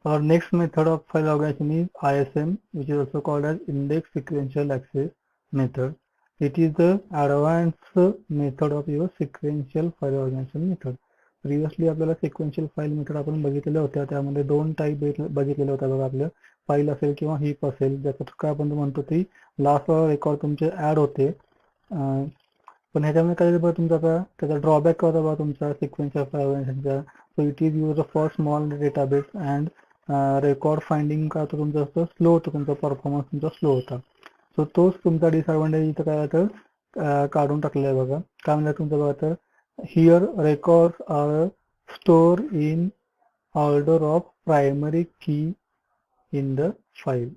Our next method of file organization is ISM, which is also called as Index Sequential Access method. It is the advanced method of your sequential file organization method. Previously आपल्याला sequential file method आपण बघितलेल्या होत्या. त्यामध्ये दोन type बघितलेल्या होत्या बघा. आपल्या फाईल असेल किंवा हीप असेल, ज्याच्यात काय आपण म्हणतो ती लास्ट रेकॉर्ड तुमचे ऍड होते. पण ह्याच्यामध्ये काय बघा तुमचा आता त्याचा ड्रॉबॅक काय होता बघा तुमचा सिक्वेन्शियल फाईल ऑर्गनायझेशनचा. So it is use for small database and record finding का होतं तुमचं असं स्लो होतं, तुमचा परफॉर्मन्स तुमचा स्लो होता. सो तोच तुमचा डिसएडव्हान्टेज इथं काय तर काढून टाकलेला आहे बघा. काय म्हणलं तुमचं बघा तर here records are store in order of primary key in the file.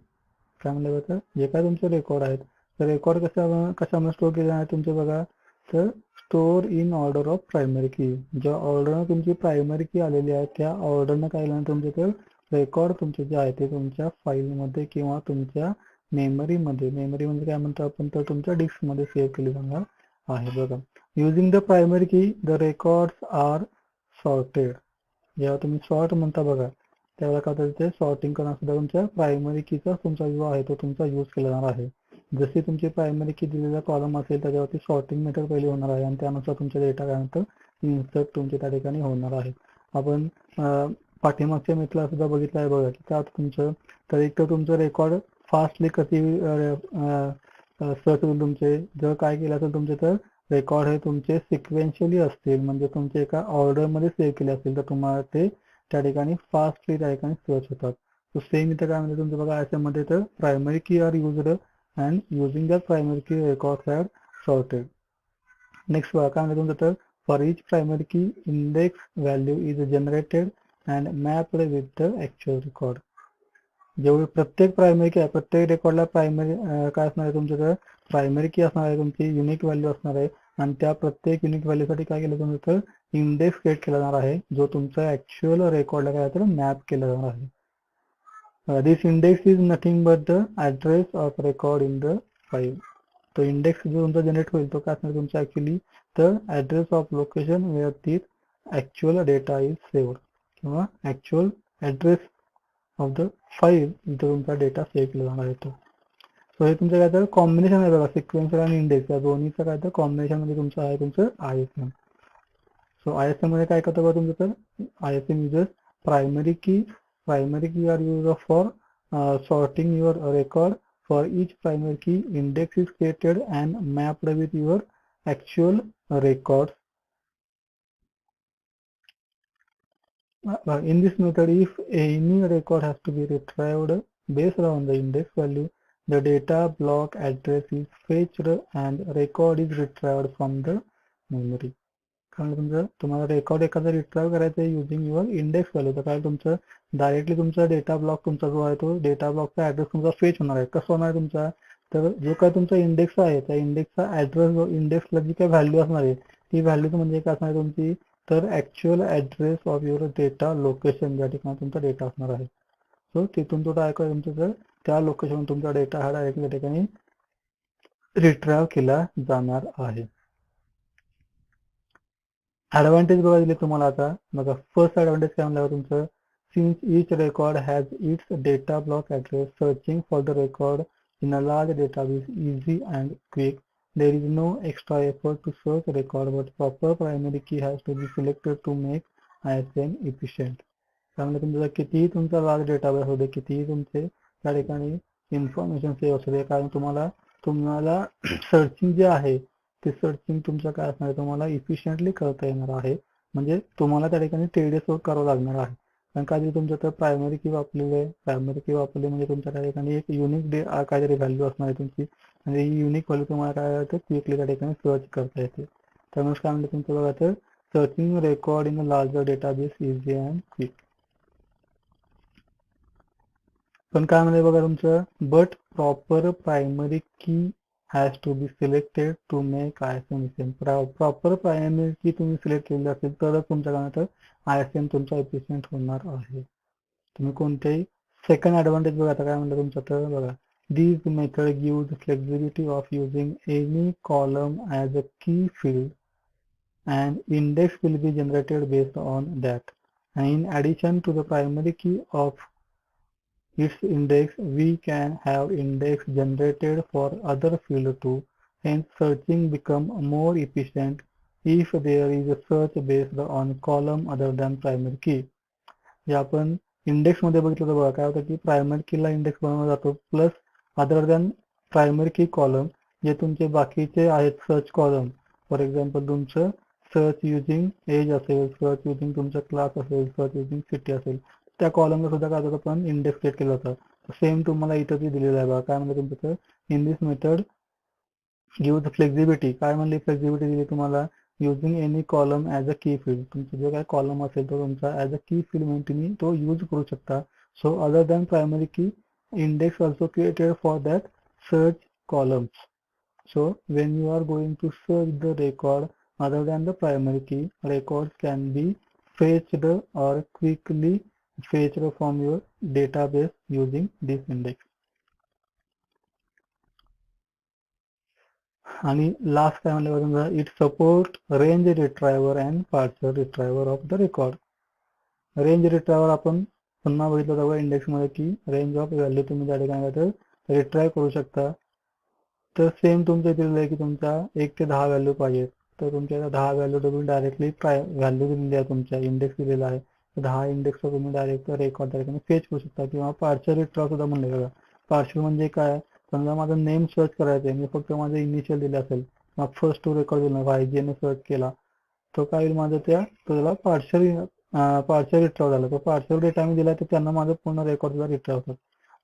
काय म्हणलं बघा जे काय तुमचे रेकॉर्ड आहेत तर रेकॉर्ड कशामध्ये स्टोर केले आहे तुमचे बघा तर store in order of primary की. ज्या ऑर्डरनं तुमची प्रायमरी की आलेली आहे त्या ऑर्डरनं काय झालं तुमचे तर रेकॉर्ड तुमचे जे आहे ते तुमच्या फाईलमध्ये किंवा तुमच्या मेमरीमध्ये म्हणजे काय म्हणतो आपण तर तुमच्या डिस्कमध्ये सेव्ह केले जाणार आहे बघा. युजिंग द प्रायमरी की द रेकॉर्ड्स आर सॉर्टेड. जेव्हा तुम्ही सॉर्ट म्हणता बघा त्यावेळेला काय होतं ते सॉर्टिंग करण्यासाठी तुमच्या प्रायमरी कीचा तुमचा जो आहे तो तुमचा यूज केला जाणार आहे. जशी तुमची प्रायमरी की दिलेला कॉलम असेल त्याच्यावरती सॉर्टिंग मेथड पहिली होणार आहे आणि त्यानुसार तुमचा डेटा काय म्हणतं इन्सर्ट तुमच्या त्या ठिकाणी होणार आहे. आपण पाठीमागच्या मेथडला सुद्धा बघितलं आहे बघा की त्यात तुमचं तर एक तर तुमचं रेकॉर्ड फास्टली कशी सर्च होईल तुमचे. जर काय केलं असेल तुमचे तर रेकॉर्ड हे तुमचे सिक्वेन्शियली असतील म्हणजे तुमचे एका ऑर्डरमध्ये सेव्ह केले असतील तर तुम्हाला ते त्या ठिकाणी फास्टली त्या ठिकाणी सर्च होतात. सो सेम इथं काय म्हणते तुमचं बघा याच्यामध्ये तर primary key are used and using the primary key records are sorted. Next बघा काय म्हणते तुमचं तर for each primary key index value is generated and mapped with the actual record. जेवढी प्रत्येक प्रायमरी की आहे प्रत्येक रेकॉर्डला प्रायमरी काय असणार आहे तुमचं तर प्रायमरी की असणार आहे तुमची युनिक व्हॅल्यू असणार आहे आणि त्या प्रत्येक युनिक व्हॅल्यूसाठी काय केलं तुमचं तर इंडेक्स क्रिएट केला जाणार आहे जो तुमचा ऍक्च्युअल रेकॉर्डला काय तर मॅप केला जाणार आहे. This index is nothing but the address of record in the file. तो इंडेक्स जो तुमचा जनरेट होईल तो काय असणार तुमचा ऍक्च्युअली तर address of location where this actual data is saved किंवा actual address of the file इथं तुमचा डेटा सेव्ह केला जाणार आहे. सो हे तुमचं काय तर कॉम्बिनेशन आहे बघा सिक्वेन्शियल आणि इंडेक्स या दोन्हीचं काय तर कॉम्बिनेशन मध्ये तुमचं आहे तुमचं ISM. सो ISM मध्ये काय करतं बघा तुमचं तर ISM users primary key are use for sorting your record. For each primary key index is created and mapped with your actual records. In this method, if any record has to be retrieved based on the index value, the data block address is fetched and record is retrieved from the memory. कारण तुमचं तुम्हाला record एखादा retrieve करायचं आहे using your index value तर काय तुमचं directly तुमचा डेटा ब्लॉक तुमचा जो आहे तो डेटा ब्लॉकचा ऍड्रेस तुमचा फेच होणार आहे. कसं होणार आहे तुमचा तर जो काय तुमचा इंडेक्स आहे त्या इंडेक्सचा ऍड्रेस इंडेक्सला जी काय व्हॅल्यू असणार आहे ती व्हॅल्यू म्हणजे काय असणार आहे तुमची तर actual address of your data location ज्या ठिकाणी तुमचा डेटा असणार आहे. सो तिथून तो काय तुमचं तर त्या लोकेशन तुमचा डेटा हा डायरेक्टली त्या ठिकाणी रिट्राईव्ह केला जाणार आहे. ऍडव्हान्टेज बघा दिले तुम्हाला आता बघा. फर्स्ट ऍडव्हान्टेज काय म्हणलं तुमचं since each record has its data block address, searching for the record in a large database easy and quick. There is no extra effort to search a record, but proper primary key has to be selected to make ISM efficient. त्यामुळे तुमचा कितीही तुमचा large database होते कितीही तुमचे त्या ठिकाणी information save असू दे कारण तुम्हाला सर्चिंग जे आहे ते सर्चिंग तुमचं काय असणार आहे तुम्हाला इफिशियंटली करता येणार आहे. म्हणजे तुम्हाला त्या ठिकाणी टेडियस वर्क करावं लागणार आहे. कारण काय तुमचं तर प्रायमरी की वापरलेलं आहे प्रायमरी की वापरली म्हणजे तुमच्या त्या ठिकाणी एक युनिक काहीतरी व्हॅल्यू असणार आहे तुमची म्हणजे ही युनिक व्हॅल्यू तुम्हाला काय होतं क्विकली त्या ठिकाणी सर्च करता येते. त्यामुळे काय म्हणते तुमचं बघा तर searching record in larger database easy and quick. पण काय म्हणजे बघा तुमचं but proper primary key has to be selected to make ISM efficient. Proper primary key तुम्ही सिलेक्ट केली असेल तरच तुमच्या काय तर ISM तुमचा एफिशियंट होणार आहे. तुम्ही कोणत्याही सेकंड ऍडव्हान्टेज बघा आता काय म्हणलं तुमचं तर बघा these method gives flexibility of using any column as a key field and index will be generated based on that. And in addition to the primary key of its index, we can have index generated for other field too. Hence, searching become more efficient if there is a search based on column other than primary key. जे आपण इंडेक्समध्ये बघितलं तर बघा काय होतं की primary कीला index बनवला जातो प्लस अदर दॅन प्रायमरी की कॉलम जे तुमचे बाकीचे आहेत सर्च कॉलम फॉर एक्झाम्पल तुमचं सर्च युजिंग एज असेल सर्च युजिंग तुमचा क्लास असेल सर्च युजिंग सिटी असेल त्या कॉलमला सुद्धा काय होतं पण इंडेक्स क्रिएट केलं जातं सेम तुम्हाला इथं ते दिलेलं आहे बघा काय म्हणलं तुमचं in this method give the flexibility काय म्हणली फ्लेक्झिबिलिटी दिली तुम्हाला using any column as a की फील्ड तुमचा जो काय कॉलम असेल तो तुमचा ॲज अ की फील्ड म्हणून तुम्ही तो यूज करू शकता सो अदर दॅन प्रायमरी की index also created for that search columns. So when you are going to search the record other than the primary key, records can be fetched or quickly fetched from your database using this index. आणि last काय म्हणलं समजा it support range retriever and partial retriever of the record range retriever आपण पुन्हा बघितलं जावं इंडेक्समध्ये की range of value तुम्ही त्या ठिकाणी तर रिट्राय करू शकता तर सेम तुमच्या दिलेलं आहे की तुमचा 1 ते 10 व्हॅल्यू पाहिजे तर तुमच्या 10 व्हॅल्यू तुम्ही डायरेक्टली व्हॅल्यू दिलेली आहे तुमच्या इंडेक्स दिलेला आहे 10 इंडेक्सचा तुम्ही डायरेक्ट रेकॉर्ड त्या ठिकाणी फेच करू शकता किंवा पार्शल रिट्राय सुद्धा म्हणले बघा पार्शल म्हणजे काय समजा माझं नेम सर्च करायचं आहे मी फक्त माझं इनिशियल दिलं असेल मग फर्स्ट टू रेकॉर्ड दिला YG ने सर्च केला तो काय होईल माझं त्याला पार्शल रिट्राय झाला तो पार्शल डेटा मी दिला तर त्यांना माझं पूर्ण रेकॉर्डला रिट्राय होतात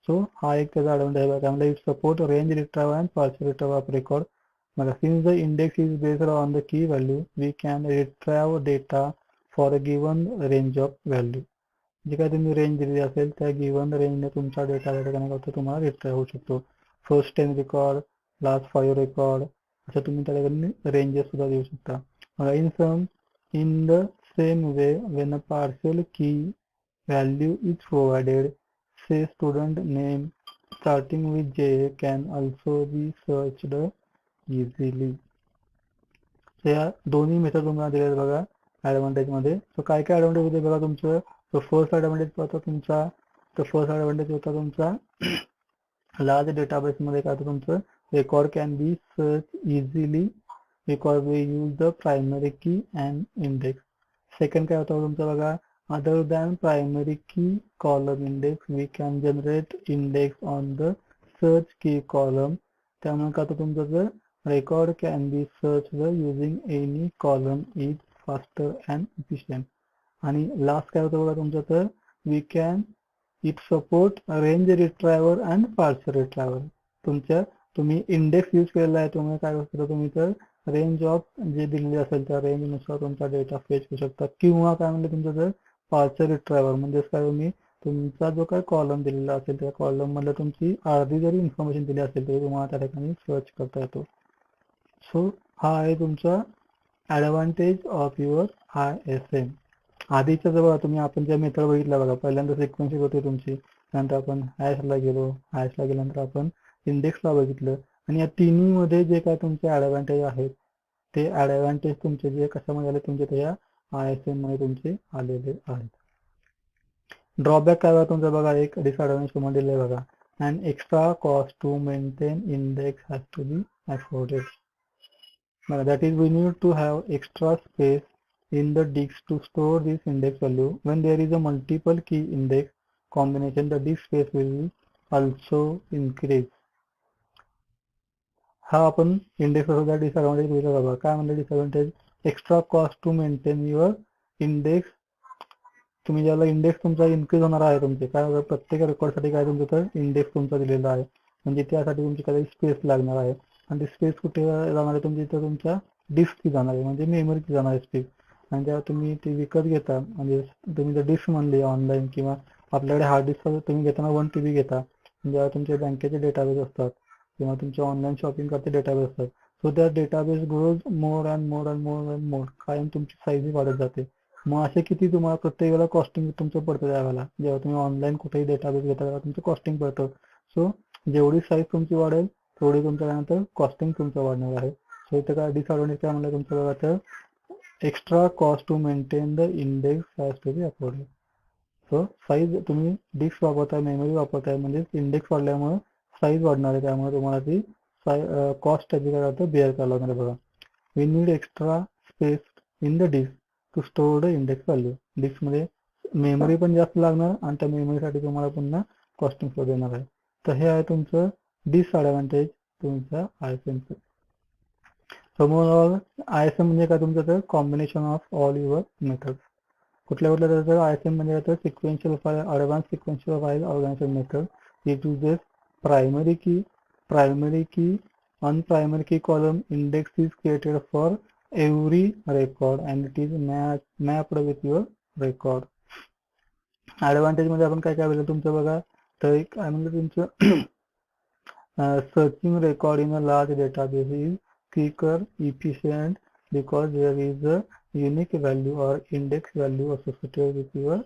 सो हा एक त्याचा ॲडव्हान्टेज आहे त्यामुळे it support range retriever and partial retriever of record बघा since the index is based on the key value we can retrieve data for a given range of value जे काय तुम्ही रेंज दिलेली असेल त्या गिवन रेंजने तुमचा डेटा त्या ठिकाणी करतो तुम्हाला रिट्राय होऊ शकतो फर्स्ट 10 रेकॉर्ड लास्ट 5 रेकॉर्ड असं तुम्ही त्या ठिकाणी रेंजेस सुद्धा देऊ शकता बघा in the same way when a partial key value is provided say student name starting with J can also be searched easily या दोन्ही मेथड तुम्हाला दिलेत बघा ॲडव्हान्टेज मध्ये सो काय काय ॲडव्हान्टेज होते बघा तुमचं तो फर्स्ट ॲडव्हान्टेज होता तुमचा तो फर्स्ट ॲडव्हान्टेज होता तुमचा लार्ज डेटाबेसमध्ये काय होतं तुमचं record can be search easily because we use the primary key and index. Second काय होतं तुमचं बघा other than primary key column index we can generate index on the search key column त्यामुळे काय होतं तुमचं जर record can be searched using any column is faster and efficient आणि लास्ट काय होतं बघा तुमचं तर we can it support range retriever and partial retriever तुम्ही इंडेक्स यूज केलेला आहे त्यामुळे काय होतं तुम्ही तर रेंज ऑफ जे दिलेली असेल त्या रेंजनुसार तुमचा डेटा फेच करू शकता किंवा काय म्हणजे तुमचं जर पार्शल रिट्रायव्हर म्हणजेच काय तुम्ही तुमचा जो काय कॉलम दिलेला असेल त्या कॉलम मध्ये तुमची अर्धी जरी इन्फॉर्मेशन दिली असेल तरी तुम्हाला त्या ठिकाणी सर्च करता येतो सो हा आहे तुमचा ॲडव्हान्टेज ऑफ युअर ISM आधीच्या जवळ तुम्ही आपण ज्या मेथड बघितल्या बघा पहिल्यांदा सिक्वेन्स होती तुमची नंतर आपण हॅशला गेल्यानंतर आपण इंडेक्सला बघितलं आणि या तिन्हीमध्ये जे काय तुमचे ॲडव्हान्टेज आहेत ते ॲडव्हान्टेज तुमचे जे कशामध्ये आले तुमचे त्या ISM मध्ये तुमचे आलेले आहेत ड्रॉबॅक काय बघा तुमचा बघा एक डिसएडव्हान्टेज तुम्हाला दिले बघा and extra cost to maintain index has to be afforded बघा that is we need to have extra space in the disk to store this index value when there is a multiple key index combination the disk space will also increase हा आपण index सुद्धा disadvantage बघितला बघा काय म्हणलं disadvantage extra cost to maintain your index तुम्ही ज्याला index तुमचा इन्क्रीज होणार आहे तुमचे काय प्रत्येक रेकॉर्डसाठी काय तुमचं तर इंडेक्स तुमचा दिलेला आहे म्हणजे त्यासाठी तुमची काही स्पेस लागणार आहे आणि ती स्पेस कुठे जाणार आहे तुमची तर तुमच्या डिस्कची जाणार आहे म्हणजे मेमरीची जाणार आहे स्पेस आणि जेव्हा तुम्ही ती विकत घेता म्हणजे तुम्ही जर डिस्क म्हणली ऑनलाईन किंवा आपल्याकडे हार्ड डिस्क तुम्ही घेताना 1 TB घेता जेव्हा तुमच्या बँकेचे डेटाबेस असतात किंवा तुमच्या ऑनलाईन शॉपिंग करते डेटाबेस असतात सो त्या database grows more and more and more and more कायम तुमची साईज वाढत जाते मग असे किती तुम्हाला प्रत्येक वेळेला कॉस्टिंग तुमचं पडतं त्यावेळेला जेव्हा तुम्ही ऑनलाईन कुठेही डेटाबेस घेता तेव्हा तुमचं कॉस्टिंग पडतं सो जेवढी साईज तुमची वाढेल तेवढी तुमच्या त्यानंतर कॉस्टिंग तुमचं वाढणार आहे सो इथं काय डिसएडव्हान्टेज काय म्हणलं तुमचं बघा तर extra cost to maintain the index has to be afforded so size तुम्ही डिस्क वापरताय, मेमरी वापरताय, म्हणजे इंडेक्स वाढल्यामुळे साईज वाढणार आहे, त्यामुळे तुम्हाला ती कॉस्ट त्याची काय होतं बेअर करावं लागणार आहे. बघा, we need extra space in the disk to store the index value. डिस्कमध्ये मेमरी पण जास्त लागणार आणि त्या मेमरीसाठी तुम्हाला पुन्हा कॉस्टिंग फ्लो देणार आहे. तर हे आहे तुमचं डिसएडव्हान्टेज तुमच्या ISMचं. समोर ISM म्हणजे काय तुमचं, तर combination of all your methods. कुठल्या त्याचं ISM म्हणजे काय, तर sequential file, advance sequential file organization method. It uses primary key unprimary key column index is created for every record and it is mapped with your record. Advantage मध्ये आपण काय काय बघितलं तुमचं, बघा, तर एक काय म्हणजे तुमचं searching record in a large database is quicker, efficient because there is a unique value or index value associated with your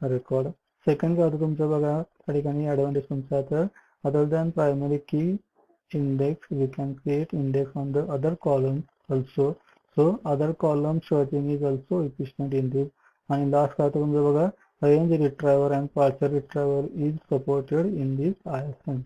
record. Second काय होतं तुमचं, बघा, त्या ठिकाणी ॲडव्हान्टेज तुमचा, तर other than primary key index we can create index on the other columns also, so other column searching is also efficient in this. आणि last काय होतं तुमचं, बघा, range retrieval and partial retrieval is supported in this ISM.